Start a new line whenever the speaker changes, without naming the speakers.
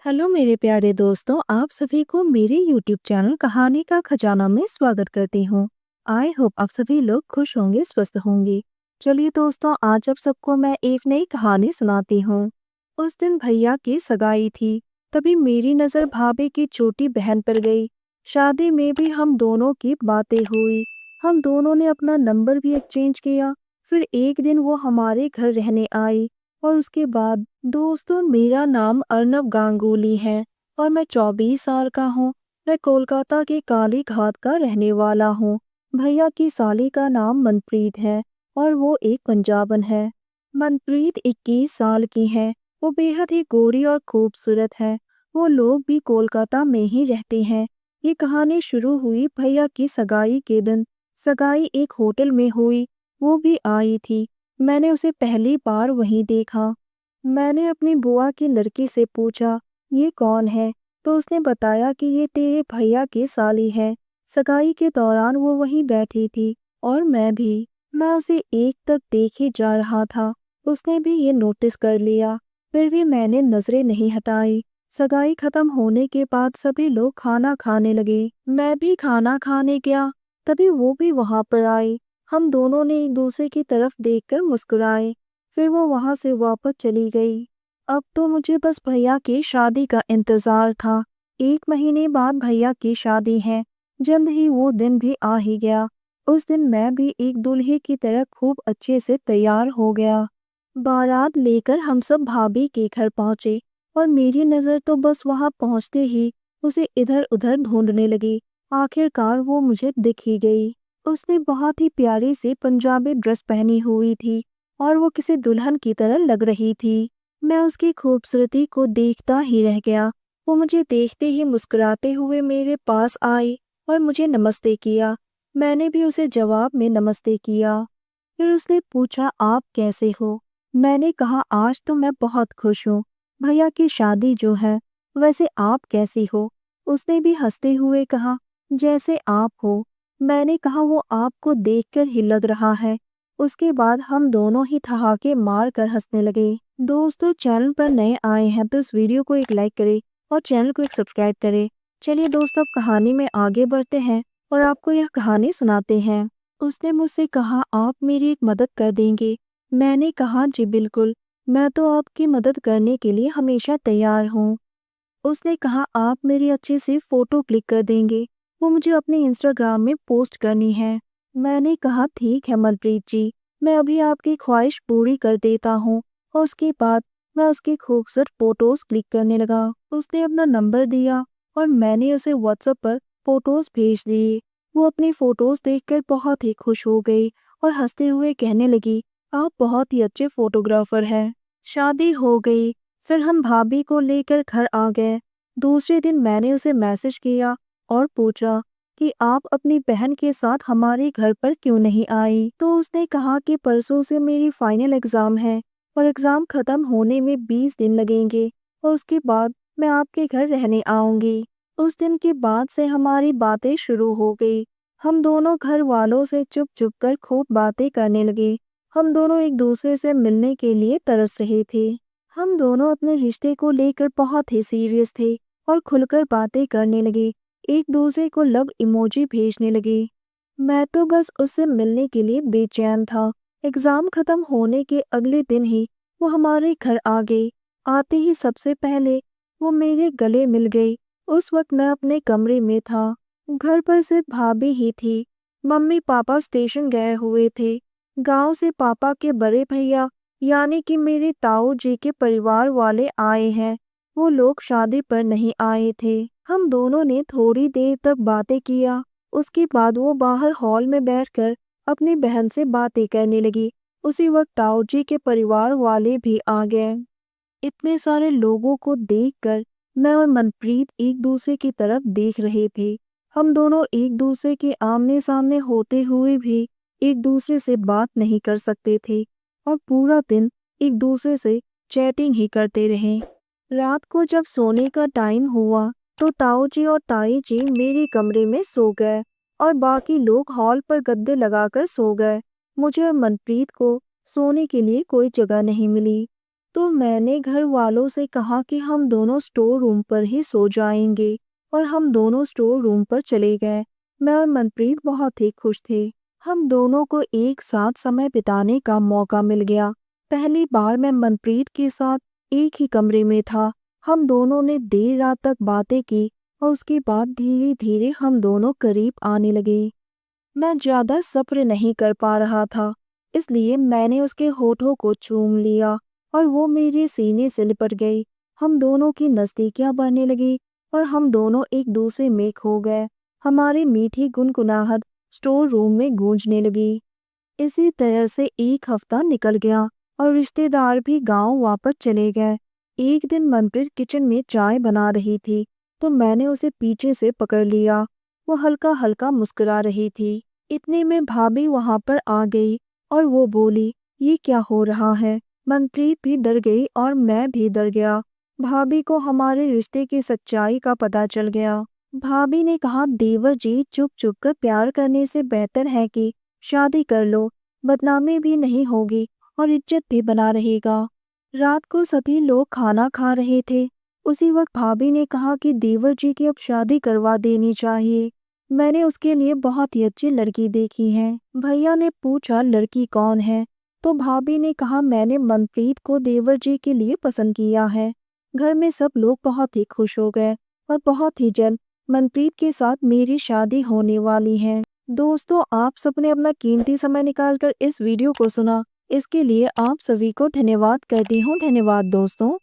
Hello मेरे प्यारे दोस्तों, आप सभी को मेरे यूट्यूब चैनल कहानी का खजाना में स्वागत करती हूँ। आई होप आप सभी लोग खुश होंगे, स्वस्थ होंगे। चलिए दोस्तों, आज आप सबको मैं एक नई कहानी सुनाती हूँ। उस दिन भैया की सगाई थी। तभी मेरी नज़र भाभी की छोटी बहन पर गई। शादी में भी हम दोनों की बातें हुई। हम दोनों ने अपना नंबर भी एक्सचेंज किया। फिर एक दिन वो हमारे घर रहने आई और उसके बाद दोस्तों, मेरा नाम अर्नब गांगुली है और मैं 24 साल का हूँ। मैं कोलकाता के काली घाट का रहने वाला हूँ। भैया की साली का नाम मनप्रीत है और वो एक पंजाबन है। मनप्रीत 21 साल की है। वो बेहद ही गोरी और खूबसूरत है। वो लोग भी कोलकाता में ही रहते हैं। ये कहानी शुरू हुई भैया की सगाई के दिन। सगाई एक होटल में हुई। वो भी आई थी। मैंने उसे पहली बार वहीं देखा। मैंने अपनी बुआ की लड़की से पूछा, ये कौन है? तो उसने बताया कि ये तेरे भैया की साली है। सगाई के दौरान वो वहीं बैठी थी और मैं भी। मैं उसे एक तक देखे जा रहा था। उसने भी ये नोटिस कर लिया। फिर भी मैंने नजरें नहीं हटाई। सगाई खत्म होने के बाद सभी लोग खाना खाने लगे। मैं भी खाना खाने गया। तभी वो भी वहां पर आई। हम दोनों ने एक दूसरे की तरफ देखकर मुस्कुराए। फिर वो वहां से वापस चली गई। अब तो मुझे बस भैया की शादी का इंतजार था। 1 महीने बाद भैया की शादी है। जल्द ही वो दिन भी आ ही गया। उस दिन मैं भी एक दूल्हे की तरह खूब अच्छे से तैयार हो गया। बारात लेकर हम सब भाभी के घर पहुंचे और मेरी नज़र तो बस वहां पहुंचते ही उसे इधर उधर ढूंढने लगी। आखिरकार वो मुझे दिख ही गई। उसने बहुत ही प्यारी सी पंजाबी ड्रेस पहनी हुई थी और वो किसी दुल्हन की तरह लग रही थी। मैं उसकी खूबसूरती को देखता ही रह गया। वो मुझे देखते ही मुस्कुराते हुए मेरे पास आई और मुझे नमस्ते किया। मैंने भी उसे जवाब में नमस्ते किया। फिर उसने पूछा, आप कैसे हो? मैंने कहा, आज तो मैं बहुत खुश हूँ। भैया की शादी जो है। वैसे आप कैसी हो? उसने भी हंसते हुए कहा, जैसे आप हो। मैंने कहा, वो आपको देखकर ही लग रहा है। उसके बाद हम दोनों ही ठहाके मार कर हंसने लगे। दोस्तों, चैनल पर नए आए हैं तो इस वीडियो को एक लाइक करें और चैनल को एक सब्सक्राइब करें। चलिए दोस्तों, अब कहानी में आगे बढ़ते हैं और आपको यह कहानी सुनाते हैं। उसने मुझसे कहा, आप मेरी एक मदद कर देंगे? मैंने कहा, जी बिल्कुल। मैं तो आपकी मदद करने के लिए हमेशा तैयार हूँ। उसने कहा, आप मेरी अच्छी सी फोटो क्लिक कर देंगे? वो मुझे अपने इंस्टाग्राम में पोस्ट करनी है। मैंने कहा, ठीक है मनप्रीत जी, मैं अभी आपकी ख्वाहिश पूरी कर देता हूँ। और उसके बाद मैं उसकी खूबसूरत फोटोज क्लिक करने लगा। उसने अपना नंबर दिया और मैंने उसे व्हाट्सएप पर फोटोज भेज दिए। वो अपनी फोटोज देखकर बहुत ही खुश हो गई और हंसते हुए कहने लगी, आप बहुत ही अच्छे फोटोग्राफर हैं। शादी हो गई। फिर हम भाभी को लेकर घर आ गए। दूसरे दिन मैंने उसे मैसेज किया और पूछा कि आप अपनी बहन के साथ हमारे घर पर क्यों नहीं आई? तो उसने कहा कि परसों से मेरी फाइनल एग्जाम है और एग्जाम खत्म होने में 20 दिन लगेंगे और उसके बाद मैं आपके घर रहने आऊंगी। उस दिन के बाद से हमारी बातें शुरू हो गई। हम दोनों घर वालों से चुप चुप कर खूब बातें करने लगे। हम दोनों एक दूसरे से मिलने के लिए तरस रहे थे। हम दोनों अपने रिश्ते को लेकर बहुत ही सीरियस थे और खुलकर बातें करने लगे। एक दूसरे को लव इमोजी भेजने लगे। मैं तो बस उससे मिलने के लिए बेचैन था। एग्जाम खत्म होने के अगले दिन ही वो हमारे घर आ गई। आते ही सबसे पहले वो मेरे गले मिल गई। उस वक्त मैं अपने कमरे में था। घर पर सिर्फ भाभी ही थी। मम्मी पापा स्टेशन गए हुए थे। गांव से पापा के बड़े भैया यानी कि मेरे ताऊ जी के परिवार वाले आए हैं। वो लोग शादी पर नहीं आए थे। हम दोनों ने थोड़ी देर तक बातें किया। उसके बाद वो बाहर हॉल में बैठकर अपनी बहन से बातें करने लगी। उसी वक्त ताऊ जी के परिवार वाले भी आ गए। इतने सारे लोगों को देखकर मैं और मनप्रीत एक दूसरे की तरफ देख रहे थे। हम दोनों एक दूसरे के आमने सामने होते हुए भी एक दूसरे से बात नहीं कर सकते थे और पूरा दिन एक दूसरे से चैटिंग ही करते रहे। रात को जब सोने का टाइम हुआ तो ताऊ जी और ताई जी मेरे कमरे में सो गए और बाकी लोग हॉल पर गद्दे लगाकर सो गए। मुझे और मनप्रीत को सोने के लिए कोई जगह नहीं मिली। तो मैंने घर वालों से कहा कि हम दोनों स्टोर रूम पर ही सो जाएंगे और हम दोनों स्टोर रूम पर चले गए। मैं और मनप्रीत बहुत ही खुश थे। हम दोनों को एक साथ समय बिताने का मौका मिल गया। पहली बार मैं मनप्रीत के साथ एक ही कमरे में था। हम दोनों ने देर रात तक बातें की और उसके बाद धीरे धीरे हम दोनों करीब आने लगे। मैं ज्यादा सब्र नहीं कर पा रहा था, इसलिए मैंने उसके होठों को चूम लिया और वो मेरे सीने से लिपट गई। हम दोनों की नजदीकियां बढ़ने लगी और हम दोनों एक दूसरे में खो गए। हमारी मीठी गुनगुनाहट स्टोर रूम में गूंजने लगी। इसी तरह से एक हफ्ता निकल गया और रिश्तेदार भी गांव वापस चले गए। एक दिन मनप्रीत किचन में चाय बना रही थी, तो मैंने उसे पीछे से पकड़ लिया। वो हल्का हल्का मुस्कुरा रही थी। इतने में भाभी वहां पर आ गई और वो बोली, ये क्या हो रहा है? मनप्रीत भी डर गई और मैं भी डर गया। भाभी को हमारे रिश्ते की सच्चाई का पता चल गया। भाभी ने कहा, देवर जी, चुप चुप कर प्यार करने से बेहतर है कि शादी कर लो। बदनामी भी नहीं होगी और इज्जत भी बना रहेगा। रात को सभी लोग खाना खा रहे थे। उसी वक्त भाभी ने कहा कि देवर जी की अब शादी करवा देनी चाहिए। मैंने उसके लिए बहुत ही अच्छी लड़की देखी है। भैया ने पूछा, लड़की कौन है? तो भाभी ने कहा, मैंने मनप्रीत को देवर जी के लिए पसंद किया है। घर में सब लोग बहुत ही खुश हो गए और बहुत ही जल्द मनप्रीत के साथ मेरी शादी होने वाली है। दोस्तों, आप सबने अपना कीमती समय निकालकर इस वीडियो को सुना, इसके लिए आप सभी को धन्यवाद करती हूँ। धन्यवाद दोस्तों।